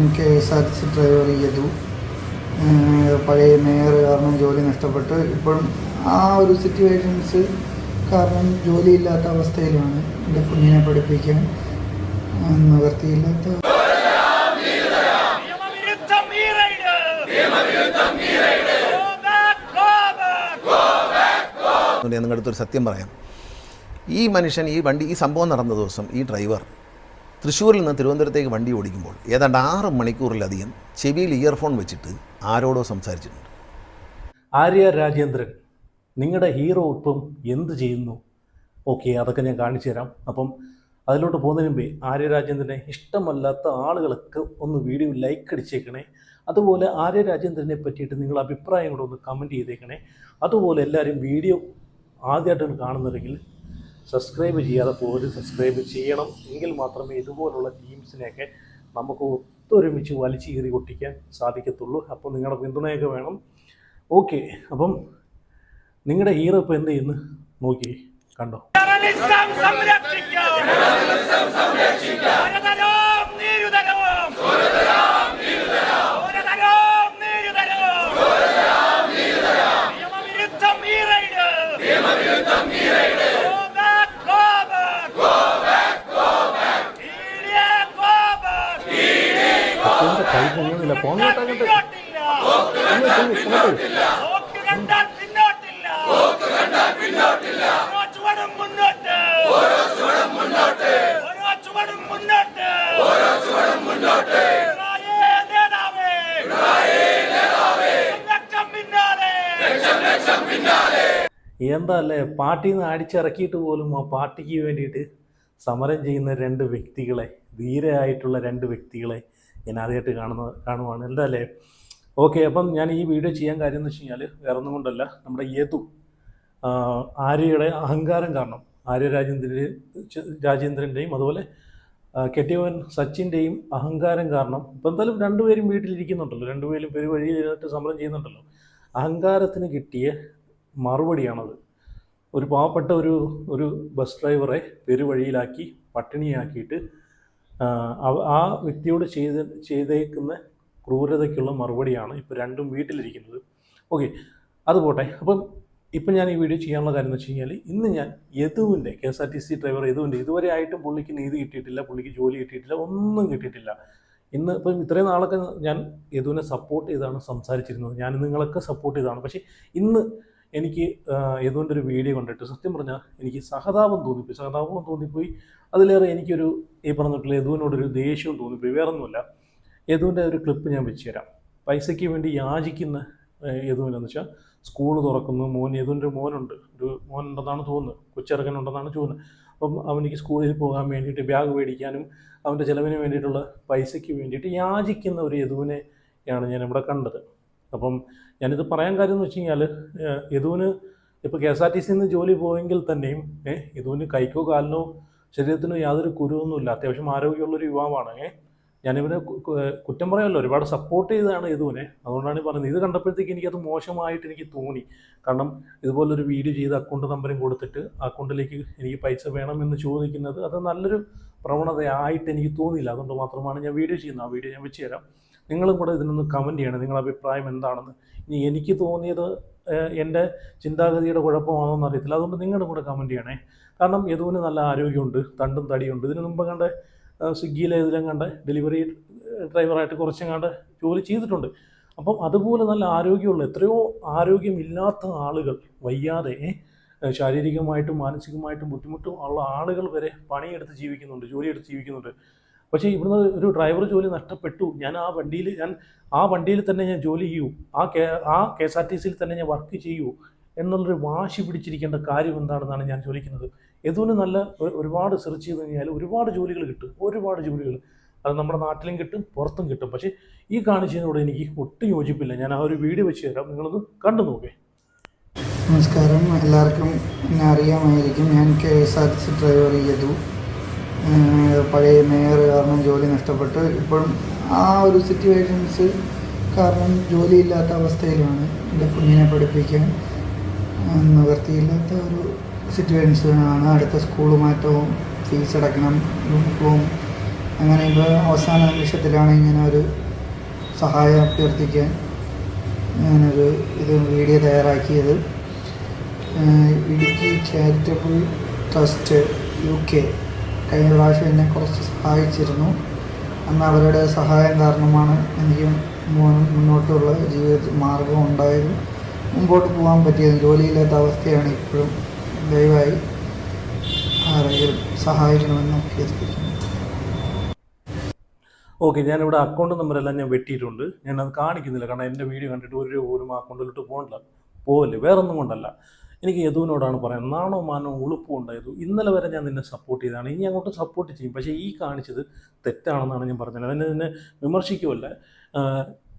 ഞാൻ KSRTC driver ചെയ്തു. പഴയ മേയർ കാരണം ജോലി നഷ്ടപ്പെട്ട് ഇപ്പോഴും ആ ഒരു സിറ്റുവേഷൻസ് കാരണം ജോലിയില്ലാത്ത അവസ്ഥയിലാണ്. എൻ്റെ കുഞ്ഞിനെ പഠിപ്പിക്കാൻ നിവൃത്തിയില്ലാത്ത നിങ്ങളുടെ അടുത്തൊരു സത്യം പറയാം. ഈ മനുഷ്യൻ ഈ സംഭവം നടന്ന ദിവസം ഈ ഡ്രൈവർ തൃശ്ശൂരിൽ നിന്ന് തിരുവനന്തപുരത്തേക്ക് വണ്ടി ഓടിക്കുമ്പോൾ ഏതാണ്ട് 6 മണിക്കൂറിലധികം ചെവിയിൽ ഇയർഫോൺ വെച്ചിട്ട് ആരോടോ സംസാരിച്ചിട്ടുണ്ട്. ആര്യ രാജേന്ദ്രൻ നിങ്ങളുടെ ഹീറോ ഇപ്പം എന്ത് ചെയ്യുന്നു? ഓക്കെ, അതൊക്കെ ഞാൻ കാണിച്ചു തരാം. അപ്പം അതിലോട്ട് പോകുന്നതിന് മുമ്പേ ആര്യ രാജേന്ദ്രനെ ഇഷ്ടമല്ലാത്ത ആളുകളൊക്കെ ഒന്ന് വീഡിയോ ലൈക്ക് അടിച്ചേക്കണേ. അതുപോലെ ആര്യ രാജേന്ദ്രനെ പറ്റിയിട്ട് നിങ്ങളുടെ അഭിപ്രായം കൂടെ ഒന്ന് കമൻറ്റ് ചെയ്തേക്കണേ. അതുപോലെ എല്ലാവരും വീഡിയോ ആദ്യമായിട്ടാണ് കാണുന്നതെങ്കിൽ സബ്സ്ക്രൈബ് ചെയ്യാതെ പോലും സബ്സ്ക്രൈബ് ചെയ്യണം. എങ്കിൽ മാത്രമേ ഇതുപോലുള്ള ടീംസിനെയൊക്കെ നമുക്ക് ഒത്തൊരുമിച്ച് വലിച്ചു കീറി ഒട്ടിക്കാൻ സാധിക്കത്തുള്ളൂ. അപ്പോൾ നിങ്ങളുടെ പിന്തുണയൊക്കെ വേണം. ഓക്കെ, അപ്പം നിങ്ങളുടെ ഹീറോ ഇപ്പോൾ എന്ത് ചെയ്യുന്നു നോക്കി കണ്ടോ. കൈ പൊങ്ങുന്നില്ല, പോങ്ങോട്ടങ്ങോട്ട് എന്താ അല്ലേ, പാർട്ടിയിൽ നിന്ന് അടിച്ചിറക്കിയിട്ട് പോലും ആ പാർട്ടിക്ക് വേണ്ടിയിട്ട് സമരം ചെയ്യുന്ന 2 വ്യക്തികളെ, ധീരയായിട്ടുള്ള 2 വ്യക്തികളെ ഞാൻ ആദ്യമായിട്ട് കാണുവാണ്. എന്താ അല്ലേ? ഓക്കെ, അപ്പം ഞാൻ ഈ വീഡിയോ ചെയ്യാൻ കാര്യം എന്ന് വെച്ച് കഴിഞ്ഞാൽ വേറെ ഒന്നും കൊണ്ടല്ല, നമ്മുടെ ആര്യയുടെ അഹങ്കാരം കാരണം, ആര്യ രാജേന്ദ്രൻ്റെയും അതുപോലെ കെട്ടിയവൻ സച്ചിൻ്റെയും അഹങ്കാരം കാരണം ഇപ്പം എന്തായാലും 2 പേരും വീട്ടിലിരിക്കുന്നുണ്ടല്ലോ, 2 പേരും പെരുവഴിയിലായിട്ട് സമരം ചെയ്യുന്നുണ്ടല്ലോ. അഹങ്കാരത്തിന് കിട്ടിയ മറുപടിയാണത്. ഒരു പാവപ്പെട്ട ഒരു ബസ് ഡ്രൈവറെ പെരുവഴിയിലാക്കി പട്ടിണിയാക്കിയിട്ട് ആ വ്യക്തിയോട് ചെയ്തേക്കുന്ന ക്രൂരതയ്ക്കുള്ള മറുപടിയാണ് ഇപ്പോൾ 2 വീട്ടിലിരിക്കുന്നത്. ഓക്കെ, അത് പോട്ടെ. അപ്പം ഇപ്പം ഞാൻ ഈ വീഡിയോ ചെയ്യാനുള്ള കാര്യം എന്ന് വെച്ച് കഴിഞ്ഞാൽ, ഇന്ന് ഞാൻ യദുവിൻ്റെ KSRTC ഡ്രൈവർ യദുവിൻ്റെ ഇതുവരെ ആയിട്ടും പുള്ളിക്ക് നീതി കിട്ടിയിട്ടില്ല, പുള്ളിക്ക് ജോലി കിട്ടിയിട്ടില്ല, ഒന്നും കിട്ടിയിട്ടില്ല. ഇന്ന് ഇപ്പം ഇത്രയും നാളൊക്കെ ഞാൻ യദുവിനെ സപ്പോർട്ട് ചെയ്താണ് സംസാരിച്ചിരുന്നത്, ഞാൻ നിങ്ങളൊക്കെ സപ്പോർട്ട് ചെയ്തതാണ്. പക്ഷേ ഇന്ന് എനിക്ക് യദുവിൻ്റെ ഒരു വീഡിയോ കണ്ടിട്ട് സത്യം പറഞ്ഞാൽ എനിക്ക് സഹതാപം തോന്നിപ്പോയി. അതിലേറെ എനിക്കൊരു ഈ പറഞ്ഞിട്ടുള്ള യദുവിനോടൊരു ദേഷ്യവും തോന്നിപ്പോയി. വേറൊന്നുമില്ല, യദുവിൻ്റെ ഒരു ക്ലിപ്പ് ഞാൻ വെച്ച് തരാം. പൈസയ്ക്ക് വേണ്ടി യാചിക്കുന്ന യദുവിനെന്ന് വെച്ചാൽ സ്കൂൾ തുറക്കുന്നു, യദുവിൻ്റെ ഒരു മോനുണ്ടെന്നാണ് തോന്നുന്നത്, കൊച്ചിറക്കനുണ്ടെന്നാണ് തോന്നുന്നത്. അപ്പം അവനിക്ക് സ്കൂളിൽ പോകാൻ വേണ്ടിയിട്ട് ബാഗ് മേടിക്കാനും അവൻ്റെ ചിലവിന് വേണ്ടിയിട്ടുള്ള പൈസയ്ക്ക് വേണ്ടിയിട്ട് യാചിക്കുന്ന ഒരു യദുവിനെയാണ് ഞാനിവിടെ കണ്ടത്. അപ്പം ഞാനിത് പറയാൻ കാര്യം എന്ന് വെച്ച് കഴിഞ്ഞാൽ, യദുവിന് ഇപ്പോൾ KSRTC ജോലി പോയെങ്കിൽ തന്നെയും യദുവിന് കൈക്കോ കാലിനോ ശരീരത്തിനോ യാതൊരു കുരുവൊന്നുമില്ല, അത്യാവശ്യം ആരോഗ്യമുള്ളൊരു യുവാവാണ്. ഞാനിവനെ കുറ്റം പറയാമല്ലോ, ഒരുപാട് സപ്പോർട്ട് ചെയ്തതാണ് യദുവിനെ, അതുകൊണ്ടാണ് പറയുന്നത്. ഇത് കണ്ടപ്പോഴത്തേക്ക് എനിക്കത് മോശമായിട്ട് എനിക്ക് തോന്നി. കാരണം ഇതുപോലൊരു വീഡിയോ ചെയ്ത് അക്കൗണ്ട് നമ്പറും കൊടുത്തിട്ട് അക്കൗണ്ടിലേക്ക് എനിക്ക് പൈസ വേണമെന്ന് ചോദിക്കുന്നത് അത് നല്ലൊരു പ്രവണതയായിട്ട് എനിക്ക് തോന്നിയില്ല. അതുകൊണ്ട് മാത്രമാണ് ഞാൻ വീഡിയോ ചെയ്യുന്നത്. ആ വീഡിയോ ഞാൻ വെച്ച് തരാം. നിങ്ങളും കൂടെ ഇതിനൊന്ന് കമൻറ്റ് ചെയ്യണം, നിങ്ങളുടെ അഭിപ്രായം എന്താണെന്ന്. ഇനി എനിക്ക് തോന്നിയത് എൻ്റെ ചിന്താഗതിയുടെ കുഴപ്പമാണോന്ന് അറിയത്തില്ല, അതുകൊണ്ട് നിങ്ങളുടെ കൂടെ കമൻറ്റ് ചെയ്യണേ. കാരണം യദുവിന് നല്ല ആരോഗ്യമുണ്ട്, തണ്ടും തടിയുണ്ട്. ഇതിനു മുമ്പ് കണ്ട സ്വിഗ്ഗിയിലെ ഇതിലും കണ്ട ഡെലിവറി ഡ്രൈവറായിട്ട് കുറച്ചും കണ്ട് ജോലി ചെയ്തിട്ടുണ്ട്. അപ്പം അതുപോലെ നല്ല ആരോഗ്യമുള്ള, എത്രയോ ആരോഗ്യമില്ലാത്ത ആളുകൾ, വയ്യാതെ ശാരീരികമായിട്ടും മാനസികമായിട്ടും ബുദ്ധിമുട്ടും ഉള്ള ആളുകൾ വരെ പണിയെടുത്ത് ജീവിക്കുന്നുണ്ട്, ജോലിയെടുത്ത് ജീവിക്കുന്നുണ്ട്. പക്ഷേ ഇവിടുന്ന് ഒരു ഡ്രൈവർ ജോലി നഷ്ടപ്പെട്ടു, ഞാൻ ആ വണ്ടിയിൽ തന്നെ ഞാൻ ജോലി ചെയ്യൂ, ആ KSRTC തന്നെ ഞാൻ വർക്ക് ചെയ്യൂ എന്നുള്ളൊരു വാശി പിടിച്ചിരിക്കേണ്ട കാര്യം എന്താണെന്നാണ് ഞാൻ ചോദിക്കുന്നത്. യദുവിന് നല്ല ഒരുപാട് സെർച്ച് ചെയ്ത് കഴിഞ്ഞാൽ ഒരുപാട് ജോലികൾ കിട്ടും, ഒരുപാട് ജോലികൾ. അത് നമ്മുടെ നാട്ടിലും കിട്ടും, പുറത്തും കിട്ടും. പക്ഷേ ഈ കാണിച്ചതിനോട് എനിക്ക് ഒട്ടും യോജിപ്പില്ല. ഞാൻ ആ ഒരു വീഡിയോ വെച്ച് തരാം, നിങ്ങളൊന്ന് കണ്ടു നോക്കേ. നമസ്കാരം, എല്ലാവർക്കും എന്നെ അറിയാമായിരിക്കും. ഞാൻ KSRTC ഡ്രൈവർ യദു. പഴയ മേയർ കാരണം ജോലി നഷ്ടപ്പെട്ട് ഇപ്പോഴും ആ ഒരു സിറ്റുവേഷൻസ് കാരണം ജോലിയില്ലാത്ത അവസ്ഥയിലാണ്. എൻ്റെ കുഞ്ഞിനെ പഠിപ്പിക്കാൻ നിവൃത്തിയില്ലാത്ത ഒരു സിറ്റുവേഷനാണ്. അടുത്ത സ്കൂൾ മാറ്റവും, ഫീസ് അടയ്ക്കണം, യൂണിഫോം, അങ്ങനെ ഇപ്പോൾ അവസാന നിമിഷത്തിലാണ് ഇങ്ങനെ ഒരു സഹായം അഭ്യർത്ഥിക്കാൻ ഞാനൊരു വീഡിയോ തയ്യാറാക്കിയത്. ഇടുക്കി ചാരിറ്റബിൾ ട്രസ്റ്റ് UK കഴിഞ്ഞ പ്രാവശ്യം എന്നെ കുറച്ച് സഹായിച്ചിരുന്നു. അന്ന് അവരുടെ സഹായം കാരണമാണ് എനിക്ക് മുന്നോട്ടുള്ള ജീവിത മാർഗം ഉണ്ടായത്, മുമ്പോട്ട് പോകാൻ പറ്റിയത്. ജോലിയില്ലാത്ത അവസ്ഥയാണ് ഇപ്പോഴും. ദയവായി ആരെങ്കിലും സഹായിക്കണമെന്ന് അഭ്യർത്ഥിക്കുന്നു. ഓക്കെ, ഞാനിവിടെ അക്കൗണ്ട് നമ്പറെല്ലാം ഞാൻ വെട്ടിയിട്ടുണ്ട്. ഞാനത് കാണിക്കുന്നില്ല, കാരണം എൻ്റെ വീഡിയോ കണ്ടിട്ട് ഒരു രൂപ പോലും ആ അക്കൗണ്ടിലോട്ട് പോകല്ലേ. വേറൊന്നും കൊണ്ടല്ല, എനിക്ക് യദുവിനോടാണ് പറയാൻ നാണോ മാനോ ഉളുപ്പും ഉണ്ടായത്. ഇന്നലെ വരെ ഞാൻ നിന്നെ സപ്പോർട്ട് ചെയ്തതാണ്, ഇനി അങ്ങോട്ട് സപ്പോർട്ട് ചെയ്യും. പക്ഷേ ഈ കാണിച്ചത് തെറ്റാണെന്നാണ് ഞാൻ പറഞ്ഞത്. അതിനെ നിന്നെ വിമർശിക്കുമല്ല,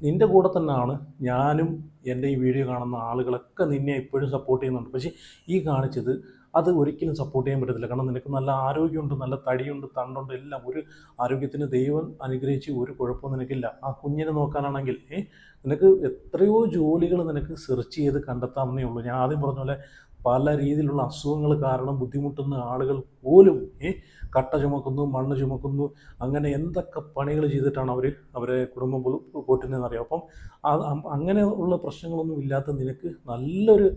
നിൻ്റെ കൂടെ തന്നെയാണ് ഞാനും. എൻ്റെ ഈ വീഡിയോ കാണുന്ന ആളുകളൊക്കെ നിന്നെ ഇപ്പോഴും സപ്പോർട്ട് ചെയ്യുന്നുണ്ട്. പക്ഷേ ഈ കാണിച്ചത് അത് ഒരിക്കലും സപ്പോർട്ട് ചെയ്യാൻ പറ്റത്തില്ല. കാരണം നിനക്ക് നല്ല ആരോഗ്യമുണ്ട്, നല്ല തടിയുണ്ട്, തണ്ടുണ്ട്, എല്ലാം. ഒരു ആരോഗ്യത്തിന് ദൈവം അനുഗ്രഹിച്ച് ഒരു കുഴപ്പവും നിനക്കില്ല. ആ കുഞ്ഞിനെ നോക്കാനാണെങ്കിൽ നിനക്ക് എത്രയോ ജോലികൾ നിനക്ക് സെർച്ച് ചെയ്ത് കണ്ടെത്താമെന്നേ ഉള്ളൂ. ഞാൻ ആദ്യം പറഞ്ഞ പോലെ പല രീതിയിലുള്ള അസുഖങ്ങൾ കാരണം ബുദ്ധിമുട്ടുന്ന ആളുകൾ പോലും കട്ട ചുമക്കുന്നു, മണ്ണ് ചുമക്കുന്നു, അങ്ങനെ എന്തൊക്കെ പണികൾ ചെയ്തിട്ടാണ് അവരെ കുടുംബം പോറ്റുന്നതെന്നറിയാം. അപ്പം അങ്ങനെ ഉള്ള പ്രശ്നങ്ങളൊന്നും ഇല്ലാത്ത നിനക്ക് നല്ലൊരു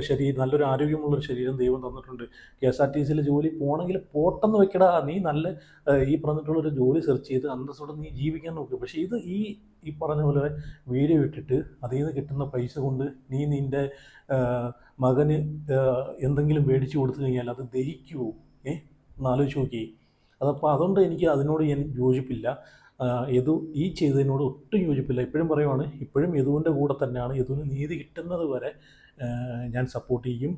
ശരീരം, നല്ലൊരു ആരോഗ്യമുള്ളൊരു ശരീരം ദൈവം തന്നിട്ടുണ്ട്. KSRTCയിൽ ജോലി പോകണമെങ്കിൽ പോട്ടെന്ന് വെക്കടാ, നീ നല്ല ഈ പറഞ്ഞിട്ടുള്ളൊരു ജോലി സെർച്ച് ചെയ്ത് അന്തസ്സോടെ നീ ജീവിക്കാൻ നോക്കുക. പക്ഷേ ഇത് ഈ പറഞ്ഞ പോലെ വീഡിയോ ഇട്ടിട്ട് അതിൽ നിന്ന് കിട്ടുന്ന പൈസ കൊണ്ട് നീ നിൻ്റെ മകന് എന്തെങ്കിലും മേടിച്ചു കൊടുത്തു കഴിഞ്ഞാൽ അത് ദഹിക്കുമോ? ഒന്നാലോചിച്ച് നോക്കി. അതപ്പോൾ അതുകൊണ്ട് എനിക്ക് അതിനോട് ഞാൻ യോജിപ്പില്ല. യദു ഈ ചെയ്തതിനോട് ഒട്ടും യോജിപ്പില്ല. ഇപ്പോഴും പറയുവാണ്, ഇപ്പോഴും യദുവിൻ്റെ കൂടെ തന്നെയാണ്. യദുവിന് നീതി കിട്ടുന്നത് വരെ ഞാൻ സപ്പോർട്ട് ചെയ്യും,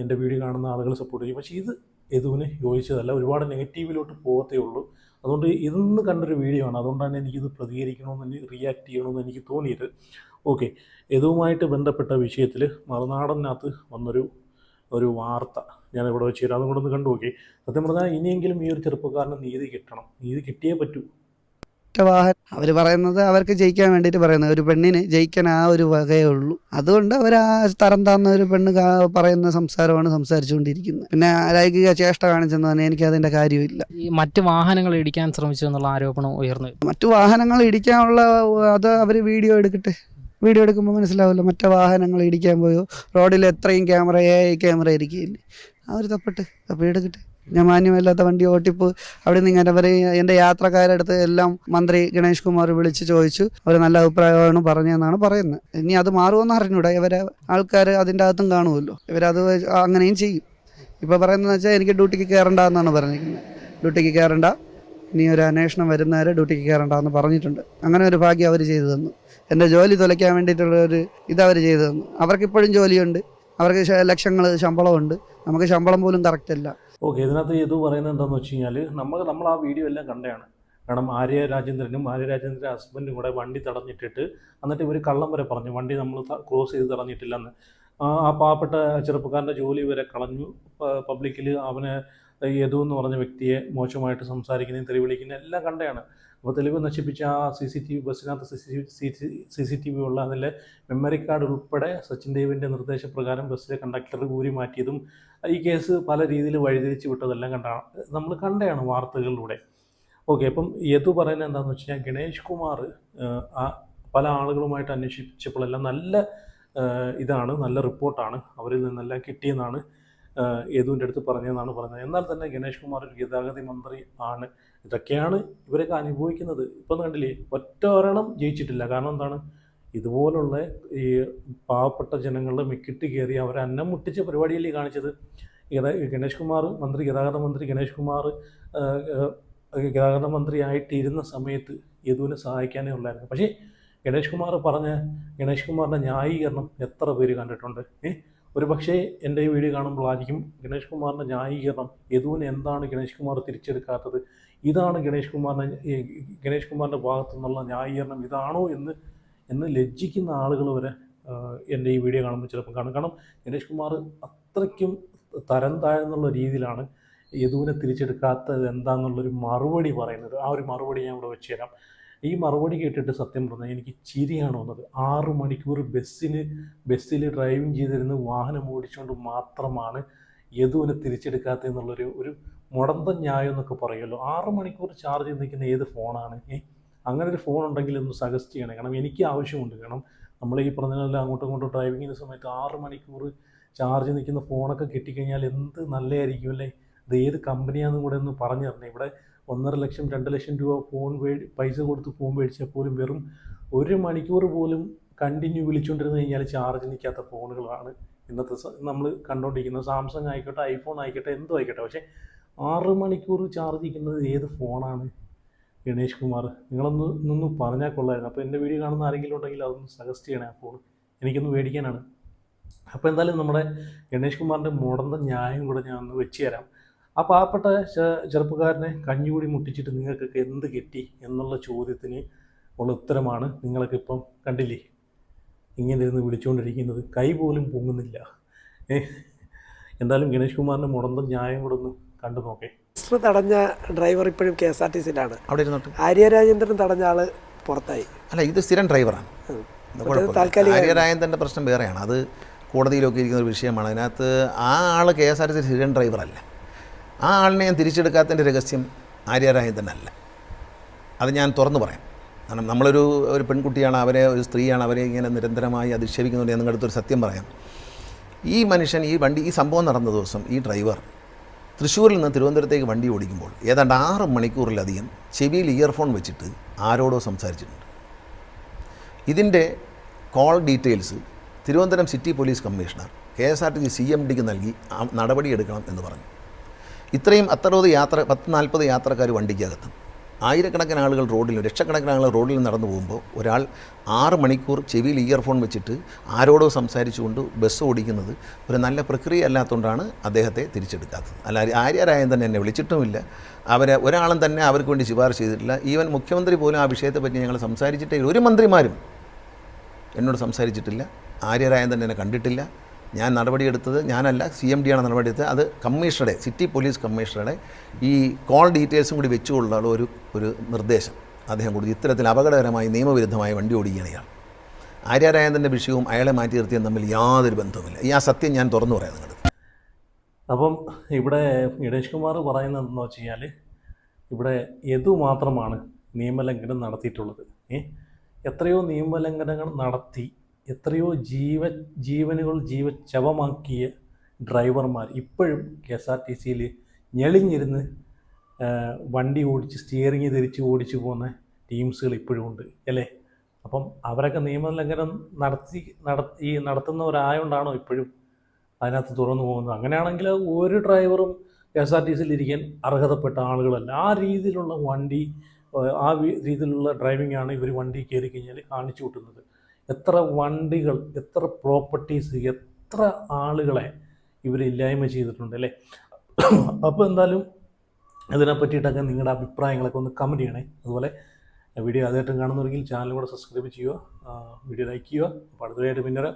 എൻ്റെ വീഡിയോ കാണുന്ന ആളുകൾ സപ്പോർട്ട് ചെയ്യും. പക്ഷേ ഇത് യദുവിന് യോജിച്ചതല്ല, ഒരുപാട് നെഗറ്റീവിലോട്ട് പോകത്തേ ഉള്ളൂ. അതുകൊണ്ട് ഇതൊന്ന് കണ്ടൊരു വീഡിയോ ആണ്, അതുകൊണ്ടാണ് എനിക്കിത് പ്രതികരിക്കണമെന്ന് റിയാക്ട് ചെയ്യണമെന്ന് എനിക്ക് തോന്നിയത്. ഓക്കെ, യദുവുമായിട്ട് ബന്ധപ്പെട്ട വിഷയത്തിൽ മറുനാടനകത്ത് വന്നൊരു വാർത്ത ഞാനിവിടെ വെച്ച് തരാം, അതും കൂടെ ഒന്ന് കണ്ടു നോക്കി. സത്യം പറഞ്ഞാൽ ഇനിയെങ്കിലും ഈ ഒരു ചെറുപ്പക്കാരന് നീതി കിട്ടണം, നീതി കിട്ടിയേ പറ്റൂ. അവർ പറയുന്നത് അവർക്ക് ജയിക്കാൻ വേണ്ടിയിട്ട് പറയുന്നത്, ഒരു പെണ്ണിന് ജയിക്കാൻ ആ ഒരു വകയേ ഉള്ളൂ. അതുകൊണ്ട് അവർ ആ തരം താന്ന ഒരു പെണ്ണ് പറയുന്ന സംസാരമാണ് സംസാരിച്ചുകൊണ്ടിരിക്കുന്നത്. പിന്നെ ലൈംഗിക ചേഷ്ട കാണിച്ചെന്ന് പറഞ്ഞാൽ എനിക്ക് അതിൻ്റെ കാര്യമില്ല. ഈ മറ്റ് വാഹനങ്ങൾ ഇടിക്കാൻ ശ്രമിച്ചു എന്നുള്ള ആരോപണം ഉയർന്നു. മറ്റു വാഹനങ്ങൾ ഇടിക്കാനുള്ള അത് അവർ വീഡിയോ എടുക്കുമ്പോൾ മനസ്സിലാവില്ല. മറ്റു വാഹനങ്ങൾ ഇടിക്കാൻ പോയോ, റോഡിൽ എത്രയും ക്യാമറ ഇരിക്കുകയില്ലേ, അവർ തപ്പി എടുക്കട്ടെ. ഞാൻ മാന്യമല്ലാത്ത വണ്ടി ഓട്ടിപ്പ് അവിടെ നിന്ന് ഇങ്ങനെ എൻ്റെ യാത്രക്കാരടുത്ത് എല്ലാം മന്ത്രി ഗണേഷ് കുമാർ വിളിച്ച് ചോദിച്ചു, അവർ നല്ല അഭിപ്രായമാണ് പറഞ്ഞതെന്നാണ് പറയുന്നത്. ഇനി അത് മാറുമെന്ന് അറിഞ്ഞൂടാ, ഇവരെ ആൾക്കാർ അതിൻ്റെ അകത്തും കാണുമല്ലോ, ഇവരത് അങ്ങനെയും ചെയ്യും. ഇപ്പോൾ പറയുന്നതെന്ന് വെച്ചാൽ എനിക്ക് ഡ്യൂട്ടിക്ക് കയറണ്ട എന്നാണ് പറഞ്ഞിരിക്കുന്നത്. ഡ്യൂട്ടിക്ക് കയറണ്ട, ഇനി ഒരു അന്വേഷണം വരുന്നവരെ ഡ്യൂട്ടിക്ക് കയറണ്ട എന്ന് പറഞ്ഞിട്ടുണ്ട്. അങ്ങനെ ഒരു ഭാഗ്യം അവർ ചെയ്തു തന്നു. എൻ്റെ ജോലി തുലയ്ക്കാൻ വേണ്ടിയിട്ടുള്ളൊരു ഇതവർ ചെയ്തു തന്നു. അവർക്കിപ്പോഴും ജോലിയുണ്ട്, അവർക്ക് ലക്ഷങ്ങൾ ശമ്പളമുണ്ട്, നമുക്ക് ശമ്പളം പോലും കറക്റ്റല്ല. ഓക്കെ, ഇതിനകത്ത് യദു പറയുന്നത് എന്താണെന്ന് വെച്ച് കഴിഞ്ഞാൽ നമ്മൾ ആ വീഡിയോ എല്ലാം കണ്ടതാണ്. കാരണം ആര്യ രാജേന്ദ്രൻ്റെ ഹസ്ബൻഡും കൂടെ വണ്ടി തടഞ്ഞിട്ടിട്ട് എന്നിട്ട് ഇവർ കള്ളം വരെ പറഞ്ഞു, വണ്ടി നമ്മൾ ക്രോസ് ചെയ്ത് തടഞ്ഞിട്ടില്ലെന്ന്. ആ പാവപ്പെട്ട ചെറുപ്പക്കാരൻ്റെ ജോലി വരെ കളഞ്ഞു. പബ്ലിക്കിൽ അവനെ യദു എന്ന് പറഞ്ഞ വ്യക്തിയെ മോശമായിട്ട് സംസാരിക്കുന്നതും തെളിവിളിക്കുന്നതും എല്ലാം കണ്ടതാണ്. അപ്പോൾ തെളിവ് നശിപ്പിച്ച ആ CCTV ബസ്സിനകത്ത് CCTV ഉള്ള അതിലെ മെമ്മറി കാർഡ് ഉൾപ്പെടെ സച്ചിൻ ദേവിൻ്റെ നിർദ്ദേശപ്രകാരം ബസ്സിലെ കണ്ടക്ടർ ഊരി മാറ്റിയതും ഈ കേസ് പല രീതിയിൽ വഴിതിരിച്ച് വിട്ടതെല്ലാം നമ്മൾ കണ്ടതാണ് വാർത്തകളിലൂടെ. ഓക്കെ, അപ്പം യദു പറയുന്നത് എന്താണെന്ന് വെച്ച് കഴിഞ്ഞാൽ ഗണേഷ് കുമാർ പല ആളുകളുമായിട്ട് അന്വേഷിച്ചപ്പോഴെല്ലാം നല്ല റിപ്പോർട്ടാണ് അവരിൽ നിന്നെല്ലാം കിട്ടിയെന്നാണ് യദുവിൻ്റെ അടുത്ത് പറഞ്ഞതെന്നാണ് പറയുന്നത്. എന്നാൽ തന്നെ ഗണേഷ് കുമാർ ഒരു ഗതാഗത മന്ത്രി ആണ്. ഇതൊക്കെയാണ് ഇവരൊക്കെ അനുഭവിക്കുന്നത്. ഇപ്പം കണ്ടില്ലേ, ഒരെണ്ണം ജയിച്ചിട്ടില്ല. കാരണം എന്താണ്, ഇതുപോലുള്ള ഈ പാവപ്പെട്ട ജനങ്ങളുടെ മിക്കിട്ട് കയറി അവരെ അന്നം മുട്ടിച്ച പരിപാടിയല്ലേ കാണിച്ചത്. ഗണേഷ് കുമാർ ഗതാഗത മന്ത്രി ഗണേഷ് കുമാർ ഗതാഗത മന്ത്രി ആയിട്ടിരുന്ന സമയത്ത് യദുവിനെ സഹായിക്കാനേ ഉള്ളായിരുന്നു. പക്ഷേ ഗണേഷ് കുമാറിൻ്റെ ന്യായീകരണം എത്ര പേര് കണ്ടിട്ടുണ്ട്? ഒരു പക്ഷേ എൻ്റെ ഈ വീഡിയോ കാണുമ്പോഴായിരിക്കും ഗണേഷ് കുമാറിൻ്റെ ന്യായീകരണം, യദുവിനെ എന്താണ് ഗണേഷ് കുമാർ തിരിച്ചെടുക്കാത്തത്, ഇതാണ് ഗണേഷ് കുമാറിൻ്റെ ഭാഗത്തു നിന്നുള്ള ന്യായീകരണം ഇതാണോ എന്ന് ലജ്ജിക്കുന്ന ആളുകൾ വരെ എൻ്റെ ഈ വീഡിയോ കാണുമ്പോൾ ചിലപ്പോൾ കാണും. കാരണം ഗണേഷ് കുമാർ അത്രയ്ക്കും തരം താഴ്ന്നുള്ള രീതിയിലാണ് യദുവിനെ തിരിച്ചെടുക്കാത്തത് എന്താണെന്നുള്ളൊരു മറുപടി പറയുന്നത്. ആ ഒരു മറുപടി ഞാൻ ഇവിടെ വെച്ച് തരാം. ഈ മറുപടി കേട്ടിട്ട് സത്യം പറഞ്ഞാൽ എനിക്ക് ചിരിയാണ് വന്നത്. 6 മണിക്കൂർ ബസ്സിൽ ഡ്രൈവിംഗ് ചെയ്തിരുന്ന് വാഹനം ഓടിച്ചുകൊണ്ട് മാത്രമാണ് യദുവിനെ തിരിച്ചെടുക്കാത്തതെന്നുള്ളൊരു മുടന്തൻ ന്യായം എന്നൊക്കെ പറയുമല്ലോ. 6 മണിക്കൂർ ചാർജ് ചെയ്ത് നിൽക്കുന്ന ഏത് ഫോണാണ്? അങ്ങനെ ഒരു ഫോൺ ഉണ്ടെങ്കിൽ ഒന്ന് സജസ്റ്റ് ചെയ്യണേ. കാരണം എനിക്ക് ആവശ്യമുണ്ട്. കാരണം നമ്മൾ ഈ പറഞ്ഞതെല്ലാം അങ്ങോട്ടും ഇങ്ങോട്ടും ഡ്രൈവിങ്ങിൻ്റെ സമയത്ത് 6 മണിക്കൂർ ചാർജ് നിൽക്കുന്ന ഫോണൊക്കെ കിട്ടിക്കഴിഞ്ഞാൽ എന്ത് നല്ലതായിരിക്കും അല്ലേ? ഇത് ഏത് കമ്പനിയാണെന്നും കൂടെ ഒന്ന് പറഞ്ഞു തരണേ. ഇവിടെ 1.5 ലക്ഷം 2 ലക്ഷം രൂപ ഫോൺ പൈസ കൊടുത്ത് ഫോൺ മേടിച്ചാൽ പോലും വെറും 1 മണിക്കൂർ പോലും കണ്ടിന്യൂ വിളിച്ചുകൊണ്ടിരുന്ന് കഴിഞ്ഞാൽ ചാർജ് നിൽക്കാത്ത ഫോണുകളാണ് ഇന്നത്തെ നമ്മൾ കണ്ടുകൊണ്ടിരിക്കുന്നത്. സാംസങ് ആയിക്കോട്ടെ, ഐഫോൺ ആയിക്കോട്ടെ, എന്തോ ആയിക്കോട്ടെ. പക്ഷേ 6 മണിക്കൂർ ചാർജ് നിൽക്കുന്നത് ഏത് ഫോണാണ് ഗണേഷ് കുമാർ? നിങ്ങളൊന്ന് പറഞ്ഞാൽ കൊള്ളായിരുന്നു. അപ്പോൾ എൻ്റെ വീഡിയോ കാണുന്ന ആരെങ്കിലും ഉണ്ടെങ്കിൽ അതൊന്ന് സജസ്റ്റ് ചെയ്യണേ. ആ ഫോൺ എനിക്കൊന്ന് മേടിക്കാനാണ്. അപ്പോൾ എന്തായാലും നമ്മുടെ ഗണേഷ് കുമാറിൻ്റെ മുടന്ത ന്യായം കൂടെ ഞാൻ ഒന്ന് വെച്ച് തരാം. ആ പാവപ്പെട്ട ചെറുപ്പക്കാരനെ കഞ്ഞുകൂടി മുട്ടിച്ചിട്ട് നിങ്ങൾക്കൊക്കെ എന്ത് കിട്ടി എന്നുള്ള ചോദ്യത്തിന് ഉള്ള ഉത്തരമാണ് നിങ്ങളൊക്കെ ഇപ്പം കണ്ടില്ലേ. ഇങ്ങനെ ഇരുന്ന് വിളിച്ചുകൊണ്ടിരിക്കുന്നത്, കൈ പോലും പൊങ്ങുന്നില്ല. എന്തായാലും ഗണേഷ് കുമാറിൻ്റെ മുടന്ത ന്യായം കൂടെ ഒന്ന് കണ്ടു നോക്കേ. തടഞ്ഞ ഡ്രൈവർ ഇപ്പോഴും KSRTC-യിലാണ്. അവിടെ ഇരുന്നോട്ട്. ആര്യ രാജേന്ദ്രൻ തടഞ്ഞ ആള് പുറത്തായി. അല്ല, ഇത് സ്ഥിരം ഡ്രൈവറാണ്. ആര്യരാജേന്ദ്രൻ്റെ പ്രശ്നം വേറെയാണ്. അത് കോടതിയിലൊക്കെ ഇരിക്കുന്ന ഒരു വിഷയമാണ്. അതിനകത്ത് ആ ആൾ KSRTC സ്ഥിരം ഡ്രൈവറല്ല. ആ ആളിനെ ഞാൻ തിരിച്ചെടുക്കാത്തതിൻ്റെ രഹസ്യം ആര്യരാജേന്ദ്രനല്ല. അത് ഞാൻ തുറന്നു പറയാം. കാരണം നമ്മളൊരു പെൺകുട്ടിയാണ്, ഒരു സ്ത്രീയാണ്, അവരെ ഇങ്ങനെ നിരന്തരമായി അധിക്ഷേപിക്കുന്നുണ്ട്. ഞാൻ നിങ്ങളുടെ അടുത്തൊരു സത്യം പറയാം. ഈ മനുഷ്യൻ ഈ സംഭവം നടന്ന ദിവസം ഈ ഡ്രൈവർ തൃശ്ശൂരിൽ നിന്ന് തിരുവനന്തപുരത്തേക്ക് വണ്ടി ഓടിക്കുമ്പോൾ ഏതാണ്ട് 6 മണിക്കൂറിലധികം ചെവിയിൽ ഇയർഫോൺ വെച്ചിട്ട് ആരോടോ സംസാരിച്ചിട്ടുണ്ട്. ഇതിൻ്റെ call details Thiruvananthapuram city police commissioner KSRTC CMDക്ക് നൽകി നടപടിയെടുക്കണം എന്ന് പറഞ്ഞു. ഇത്രയും 10-40 യാത്രക്കാർ വണ്ടിക്കകത്തും ആയിരക്കണക്കിന് ആളുകൾ റോഡിലും ലക്ഷക്കണക്കിന് ആളുകൾ റോഡിൽ നടന്നു പോകുമ്പോൾ ഒരാൾ 6 മണിക്കൂർ ചെവിയിൽ ഇയർഫോൺ വെച്ചിട്ട് ആരോടോ സംസാരിച്ചുകൊണ്ട് ബസ് ഓടിക്കുന്നത് ഒരു നല്ല പ്രക്രിയ അല്ലാത്തതുകൊണ്ടാണ് അദ്ദേഹത്തെ തിരിച്ചെടുക്കാത്തത്. അല്ല, ആര്യരാജേന്ദ്രൻ എന്നെ വിളിച്ചിട്ടുമില്ല. ഒരാളും തന്നെ അവർക്ക് വേണ്ടി ശുപാർശ ചെയ്തിട്ടില്ല. ഈവൻ മുഖ്യമന്ത്രി പോലും ആ വിഷയത്തെപ്പറ്റി ഞങ്ങൾ സംസാരിച്ചിട്ടേ ഒരു മന്ത്രിമാരും എന്നോട് സംസാരിച്ചിട്ടില്ല. ആര്യരാജേന്ദ്രൻ എന്നെ കണ്ടിട്ടില്ല. ഞാൻ നടപടിയെടുത്തത് ഞാനല്ല, CMD-യാണ് നടപടിയെടുത്തത്. അത് കമ്മീഷണറുടെ, സിറ്റി പോലീസ് കമ്മീഷണറുടെ ഈ കോൾ ഡീറ്റെയിൽസും കൂടി വെച്ചുകൊണ്ടുള്ള ഒരു നിർദ്ദേശം അദ്ദേഹം കൊടുത്തു. ഇത്തരത്തിൽ അപകടകരമായി നിയമവിരുദ്ധമായി വണ്ടി ഓടിക്കുകയാണ്. ആര്യരാജേന്ദ്രൻ്റെ വിഷയവും അയാളെ മാറ്റി നിർത്തിയും തമ്മിൽ യാതൊരു ബന്ധവുമില്ല. ഈ ആ സത്യം ഞാൻ തുറന്നു പറയാം നിങ്ങളുടെ. അപ്പം ഇവിടെ ഗണേഷ് കുമാർ പറയുന്നതെന്ന് വെച്ച് കഴിഞ്ഞാൽ ഇവിടെ യദു മാത്രമാണ് നിയമലംഘനം നടത്തിയിട്ടുള്ളത്. എത്രയോ നിയമലംഘനങ്ങൾ നടത്തി എത്രയോ ജീവനുകൾ ജീവച്ഛവമാക്കിയ ഡ്രൈവർമാർ ഇപ്പോഴും KSRTC-യിൽ ഞെളിഞ്ഞിരുന്ന് വണ്ടി ഓടിച്ച് സ്റ്റിയറിങ് തിരിച്ച് ഓടിച്ചു പോകുന്ന ടീംസുകൾ ഇപ്പോഴും ഉണ്ട് അല്ലേ? അപ്പം അവരൊക്കെ നിയമലംഘനം നടത്തുന്നവരായതുകൊണ്ടാണോ ഇപ്പോഴും അതിനകത്ത് തുറന്നു പോകുന്നത്? അങ്ങനെയാണെങ്കിൽ ഒരു ഡ്രൈവറും KSRTC-യിൽ ഇരിക്കാൻ അർഹതപ്പെട്ട ആളുകളല്ല. ആ രീതിയിലുള്ള ആ രീതിയിലുള്ള ഡ്രൈവിംഗാണ് ഇവർ വണ്ടി കയറി കഴിഞ്ഞാൽ കാണിച്ചു കൂട്ടുന്നത്. എത്ര വണ്ടികൾ, എത്ര പ്രോപ്പർട്ടീസ്, എത്ര ആളുകളെ ഇവർ ഇല്ലായ്മ ചെയ്തിട്ടുണ്ട് അല്ലേ? അപ്പോൾ എന്തായാലും ഇതിനെ പറ്റിയിട്ടൊക്കെ നിങ്ങളുടെ അഭിപ്രായങ്ങളൊക്കെ ഒന്ന് കമൻറ്റ് ചെയ്യണേ. അതുപോലെ വീഡിയോ ആദ്യമായിട്ടും കാണുന്നവരെങ്കിൽ ചാനൽ കൂടെ സബ്സ്ക്രൈബ് ചെയ്യുക, വീഡിയോ ലൈക്ക് ചെയ്യുക. അപ്പോൾ അടുത്തതായിട്ട് പിന്നെ